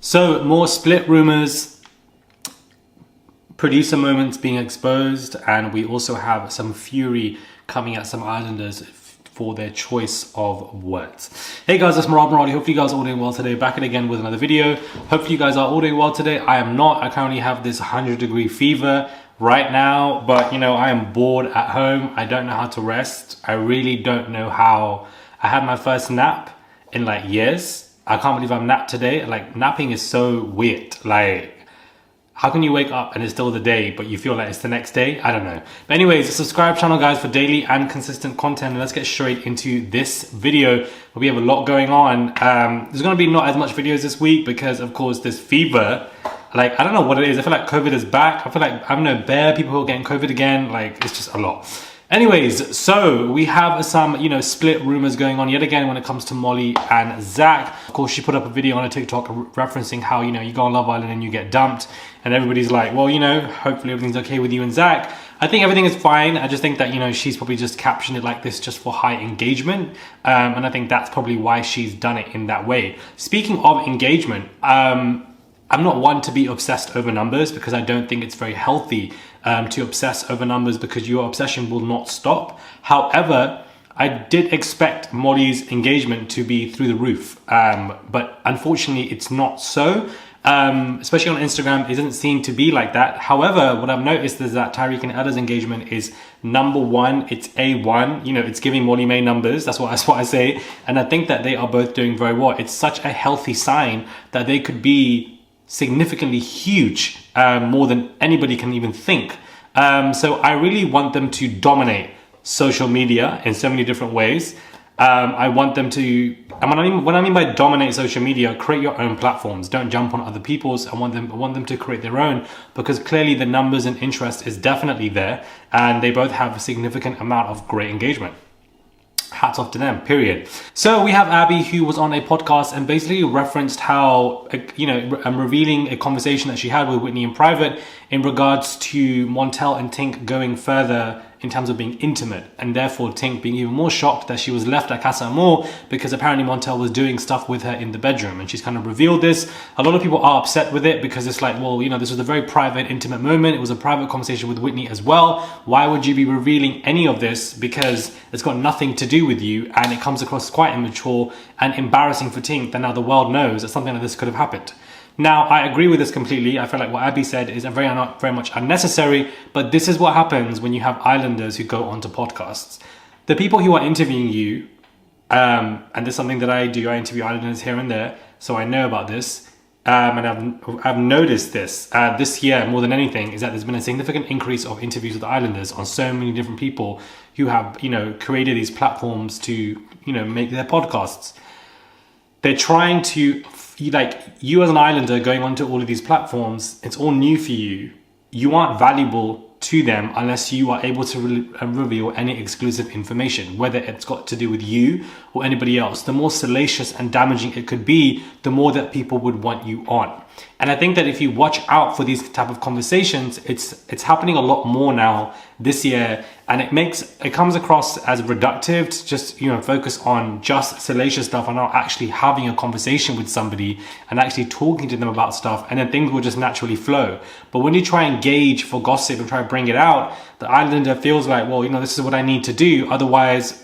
So more split rumors, producer moments being exposed, and we also have some fury coming at some islanders for their choice of words. Hey guys, it's Marsh. Hopefully you guys are all doing well today. Back again with another video. Hopefully you guys are all doing well today. I am not. I currently have this 100-degree fever right now, but you know, I am bored at home. I don't know how to rest. I really don't know how. I had my first nap in like years. I can't believe I'm napped today. Like, napping is so weird. Like, how can you wake up and it's still the day, but you feel like it's the next day? I don't know. But anyways, subscribe channel, guys, for daily and consistent content. And let's get straight into this video where we have a lot going on. There's going to be not as much videos this week because, of course, this fever. Like, I don't know what it is. I feel like COVID is back. I feel like, I don't know, people who are getting COVID again. Like, it's just a lot. Anyways, so we have some, you know, split rumors going on yet again when it comes to Molly and Zach. Of course, she put up a video on a TikTok referencing how, you know, you go on Love Island and you get dumped. And everybody's like, well, you know, hopefully everything's okay with you and Zach. I think everything is fine. I just think that, you know, she's probably just captioned it like this just for high engagement. And I think that's probably why she's done it in that way. Speaking of engagement, I'm not one to be obsessed over numbers because I don't think it's very healthy to obsess over numbers because your obsession will not stop. However, I did expect Molly's engagement to be through the roof, but unfortunately it's not so. Especially on Instagram, it doesn't seem to be like that. However, what I've noticed is that Tyreek and Ella's engagement is number one. It's A1. You know, it's giving Molly May numbers. That's what I say. And I think that they are both doing very well. It's such a healthy sign that they could be significantly huge, more than anybody can even think. So I really want them to dominate social media in so many different ways. I want them to, and when I mean by dominate social media, create your own platforms. Don't jump on other people's. I want them to create their own, because clearly the numbers and interest is definitely there, and they both have a significant amount of great engagement. Hats off to them, period. So we have Abby, who was on a podcast and basically referenced how, you know, revealing a conversation that she had with Whitney in private in regards to Montel and Tink going further in terms of being intimate, and therefore Tink being even more shocked that she was left at Casa Amor because apparently Montel was doing stuff with her in the bedroom, and she's kind of revealed this. A lot of people are upset with it because it's like, well, you know, this was a very private, intimate moment. It was a private conversation with Whitney as well. Why would you be revealing any of this? Because it's got nothing to do with you, and it comes across quite immature and embarrassing for Tink that now the world knows that something like this could have happened. Now, I agree with this completely. I feel like what Abby said is very much unnecessary, but this is what happens when you have islanders who go onto podcasts. The people who are interviewing you, and this is something that I do, I interview islanders here and there, so I know about this, and I've noticed this year more than anything, is that there's been a significant increase of interviews with the islanders on so many different people who have, you know, created these platforms to, you know, make their podcasts. They're trying to, like, you as an islander going onto all of these platforms, it's all new for you. You aren't valuable to them unless you are able to reveal any exclusive information, whether it's got to do with you or anybody else. The more salacious and damaging it could be, the more that people would want you on. And I think that if you watch out for these type of conversations, it's happening a lot more now this year, and it comes across as reductive to just, you know, focus on just salacious stuff and not actually having a conversation with somebody and actually talking to them about stuff, and then things will just naturally flow. But when you try and gauge for gossip and try to bring it out, the islander feels like, well, you know, this is what I need to do, otherwise,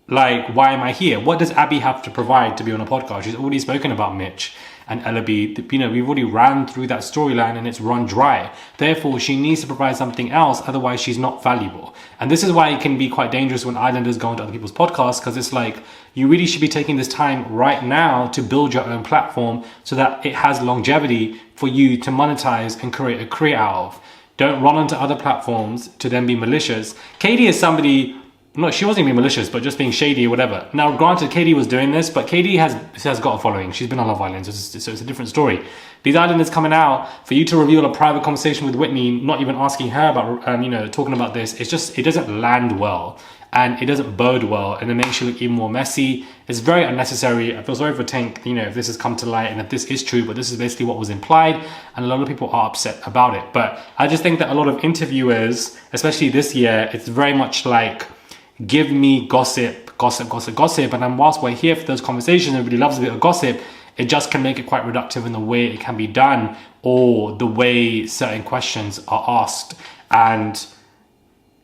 like, why am I here? What does Abby have to provide to be on a podcast? She's already spoken about Mitch and Ellaby. You know, we've already ran through that storyline and it's run dry. Therefore, she needs to provide something else, otherwise she's not valuable. And this is why it can be quite dangerous when islanders go into other people's podcasts, because it's like, you really should be taking this time right now to build your own platform so that it has longevity for you to monetize and create a career out of. Don't run onto other platforms to then be malicious. Katie is somebody, she wasn't being malicious, but just being shady or whatever. Now, granted, Katie was doing this, but Katie has got a following. She's been on Love Island, so it's a different story. These islanders coming out, for you to reveal a private conversation with Whitney, not even asking her about, you know, talking about this, it doesn't land well. And it doesn't bode well, and it makes you look even more messy. It's very unnecessary. I feel sorry for Tink, you know, if this has come to light and if this is true, but this is basically what was implied, and a lot of people are upset about it. But I just think that a lot of interviewers, especially this year, it's very much like, give me gossip, and then whilst we're here for those conversations, everybody loves a bit of gossip, It just can make it quite reductive in the way it can be done or the way certain questions are asked. And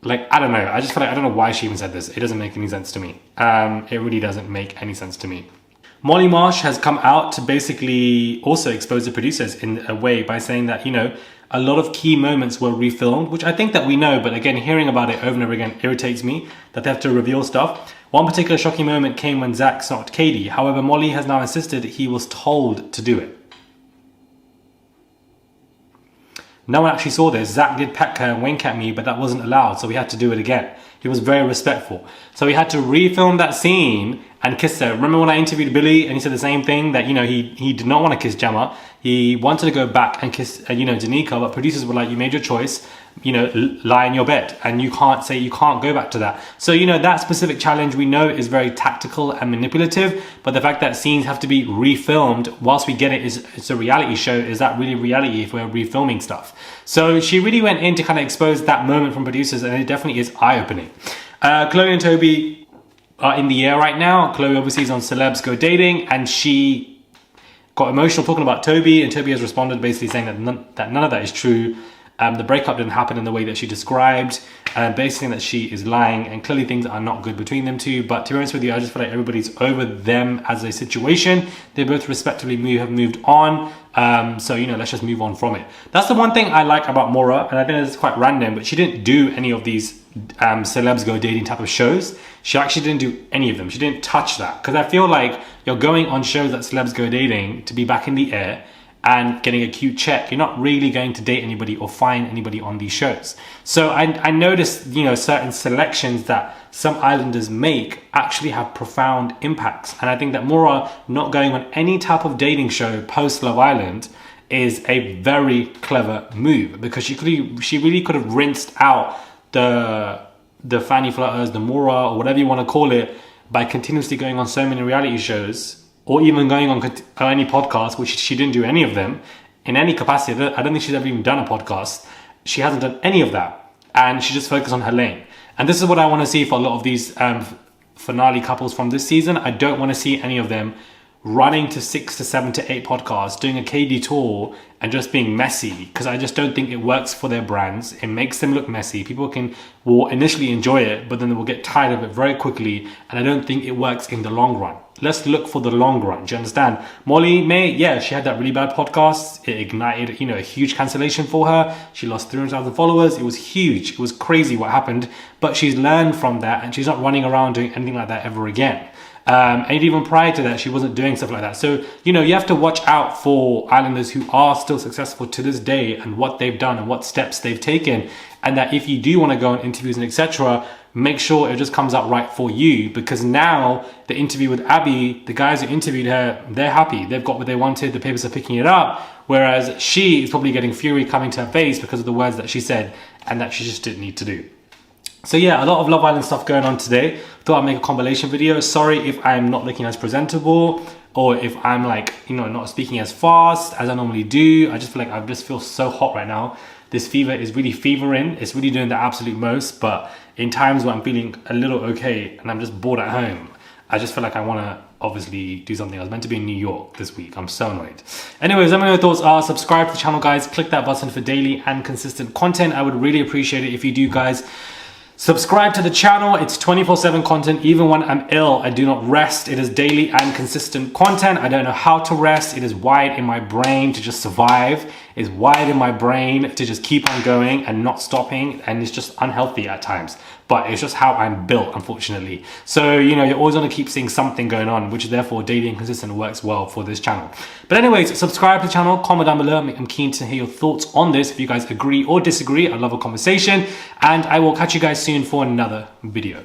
like, I don't know. I just feel like, I don't know why she even said this. It doesn't make any sense to me. It really doesn't make any sense to me. Molly Marsh has come out to basically also expose the producers in a way by saying that, you know, a lot of key moments were refilmed, which I think that we know, but again, hearing about it over and over again irritates me that they have to reveal stuff. One particular shocking moment came when Zach knocked Katie. However, Molly has now insisted he was told to do it. No one actually saw this. Zach did peck her and wink at me, but that wasn't allowed, so we had to do it again. He was very respectful. So we had to refilm that scene and kiss her. Remember when I interviewed Billy and he said the same thing, that, you know, he did not want to kiss Gemma. He wanted to go back and kiss, you know, Danica, but producers were like, you made your choice, you know, lie in your bed. And you can't say, you can't go back to that. So, you know, that specific challenge we know is very tactical and manipulative, but the fact that scenes have to be refilmed whilst we get it is, it's a reality show. Is that really reality if we're refilming stuff? So she really went in to kind of expose that moment from producers, and it definitely is eye-opening. Chloe and Toby are in the air right now. Chloe obviously is on Celebs Go Dating, and she got emotional talking about Toby, and Toby has responded basically saying that none of that is true. The breakup didn't happen in the way that she described, basically that she is lying, and clearly things are not good between them two. But to be honest with you, I just feel like everybody's over them as a situation. They both respectively have moved on. So, you know, let's just move on from it. That's the one thing I like about Maura, and I think it's quite random, but she didn't do any of these Celebs Go Dating type of shows. She actually didn't do any of them. She didn't touch that, because I feel like you're going on shows like Celebs Go Dating to be back in the air and getting a cute check. You're not really going to date anybody or find anybody on these shows. So I noticed, you know, certain selections that some islanders make actually have profound impacts. And I think that Maura not going on any type of dating show post Love Island is a very clever move, because she really could have rinsed out the Fanny Flutters, the Maura, or whatever you want to call it, by continuously going on so many reality shows, or even going on any podcast, which she didn't do any of them in any capacity. I don't think she's ever even done a podcast. She hasn't done any of that, and she just focused on her lane. And this is what I want to see for a lot of these finale couples from this season. I don't want to see any of them running to 6 to 7 to 8 podcasts, doing a KD tour and just being messy, because I just don't think it works for their brands. It makes them look messy. People will initially enjoy it, but then they will get tired of it very quickly, and I don't think it works in the long run. Let's look for the long run. Do you understand? Molly May, yeah, she had that really bad podcast. It ignited, you know, a huge cancellation for her. She lost 300,000 followers. It was huge. It was crazy what happened, but she's learned from that, and she's not running around doing anything like that ever again. And even prior to that, she wasn't doing stuff like that. So, you know, you have to watch out for islanders who are still successful to this day and what they've done and what steps they've taken. And that if you do want to go on interviews and etc., make sure it just comes out right for you. Because now the interview with Abby, the guys who interviewed her, they're happy. They've got what they wanted. The papers are picking it up. Whereas she is probably getting fury coming to her face because of the words that she said and that she just didn't need to do. So yeah, a lot of Love Island stuff going on today. Thought I'd make a compilation video. Sorry if I'm not looking as presentable, or if I'm like, you know, not speaking as fast as I normally do. I just feel like I just feel so hot right now. This fever is really fevering. It's really doing the absolute most. But in times where I'm feeling a little okay and I'm just bored at home, I just feel like I want to obviously do something. I was meant to be in New York this week. I'm so annoyed. Anyways, let me know your thoughts are. Subscribe to the channel, guys. Click that button for daily and consistent content. I would really appreciate it if you do, guys. Subscribe to the channel. It's 24/7 content. Even when I'm ill, I do not rest. It is daily and consistent content. I don't know how to rest. It is wired in my brain to just survive. It's wired in my brain to just keep on going and not stopping. And it's just unhealthy at times. But it's just how I'm built, unfortunately. So, you know, you're always going to keep seeing something going on, which therefore daily and consistent works well for this channel. But anyways, subscribe to the channel, comment down below. I'm keen to hear your thoughts on this. If you guys agree or disagree, I'd love a conversation. And I will catch you guys soon for another video.